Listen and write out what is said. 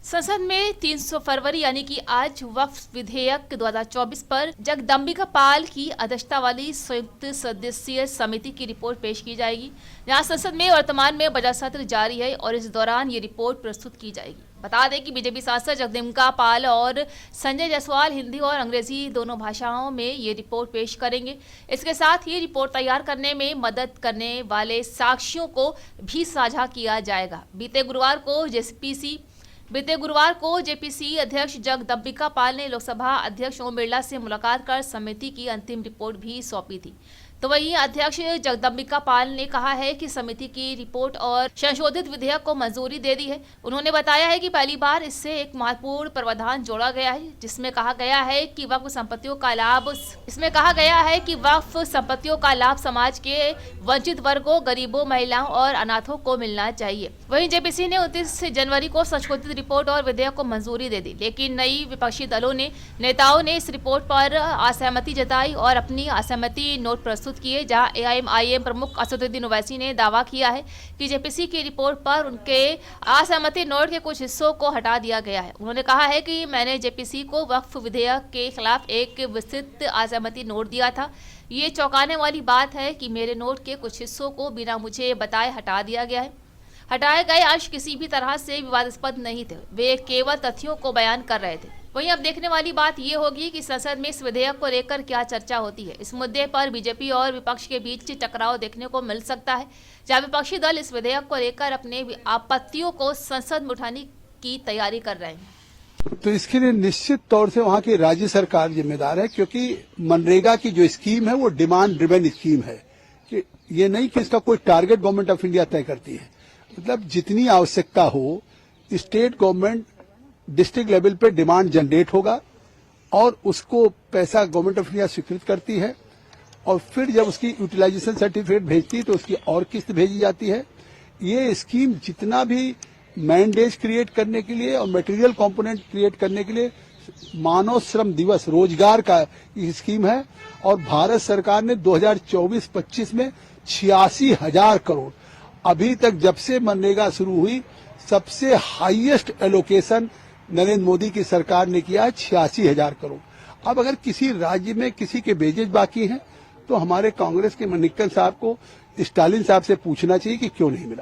संसद में 300 फरवरी यानी कि आज वक्फ विधेयक 2024 पर जगदम्बिका पाल की अध्यक्षता वाली संयुक्त सदस्यीय समिति की रिपोर्ट पेश की जाएगी। यहाँ संसद में वर्तमान में बजट सत्र जारी है और इस दौरान ये रिपोर्ट प्रस्तुत की जाएगी। बता दें कि बीजेपी सांसद जगदम्बिका पाल और संजय जायसवाल हिंदी और अंग्रेजी दोनों भाषाओं में ये रिपोर्ट पेश करेंगे। इसके साथ ही रिपोर्ट तैयार करने में मदद करने वाले साक्ष्यों को भी साझा किया जाएगा। बीते गुरुवार को जेपीसी अध्यक्ष जगदम्बिका पाल ने लोकसभा अध्यक्ष ओम बिरला से मुलाकात कर समिति की अंतिम रिपोर्ट भी सौंपी थी। तो वहीं अध्यक्ष जगदम्बिका पाल ने कहा है कि समिति की रिपोर्ट और संशोधित विधेयक को मंजूरी दे दी है। उन्होंने बताया है कि पहली बार इससे एक महत्वपूर्ण प्रावधान जोड़ा गया है जिसमें कहा गया है कि वक्फ संपत्तियों का लाभ समाज के वंचित वर्गों, गरीबों, महिलाओं और अनाथों को मिलना चाहिए। वहीं जेपीसी ने 29 जनवरी को संशोधित रिपोर्ट और विधेयक को मंजूरी दे दी, लेकिन नई विपक्षी नेताओं ने इस रिपोर्ट पर असहमति जताई और अपनी असहमति नोट प्रस्तुत किए। जहां एआईएम प्रमुख असदुद्दीन ओवैसी ने दावा किया है कि जेपीसी की रिपोर्ट पर उनके असहमति नोट के कुछ हिस्सों को हटा दिया गया है। उन्होंने कहा है कि मैंने जेपीसी को वक्फ विधेयक के खिलाफ एक विस्तृत असहमति नोट दिया था। ये चौंकाने वाली बात है कि मेरे नोट के कुछ हिस्सों को बिना मुझे बताए हटा दिया गया है। हटाए गए अंश किसी भी तरह से विवादास्पद नहीं थे, वे केवल तथ्यों को बयान कर रहे थे। वहीं अब देखने वाली बात ये होगी कि संसद में इस विधेयक को लेकर क्या चर्चा होती है। इस मुद्दे पर बीजेपी और विपक्ष के बीच टकराव देखने को मिल सकता है, जहां विपक्षी दल इस विधेयक को लेकर अपने आपत्तियों को संसद में उठाने की तैयारी कर रहे हैं। तो इसके लिए निश्चित तौर से वहाँ की राज्य सरकार जिम्मेदार है, क्योंकि मनरेगा की जो स्कीम है वो डिमांड ड्रिवन स्कीम है कि ये नहीं कि इसका कोई टारगेट गवर्नमेंट ऑफ इंडिया तय करती है। मतलब जितनी आवश्यकता हो स्टेट गवर्नमेंट डिस्ट्रिक्ट लेवल पे डिमांड जनरेट होगा और उसको पैसा गवर्नमेंट ऑफ इंडिया स्वीकृत करती है और फिर जब उसकी यूटिलाइजेशन सर्टिफिकेट भेजती है तो उसकी और किस्त भेजी जाती है। ये स्कीम जितना भी मैंडेज क्रिएट करने के लिए और मटेरियल कंपोनेंट क्रिएट करने के लिए मानव श्रम दिवस रोजगार का स्कीम है और भारत सरकार ने 2024-25 में 86,000 करोड़ अभी तक जब से मनरेगा शुरू हुई सबसे हाईएस्ट एलोकेशन नरेंद्र मोदी की सरकार ने किया है 86,000 करोड़। अब अगर किसी राज्य में किसी के वेजेज बाकी हैं तो हमारे कांग्रेस के मनिक्कल साहब को स्टालिन साहब से पूछना चाहिए कि क्यों नहीं मिला।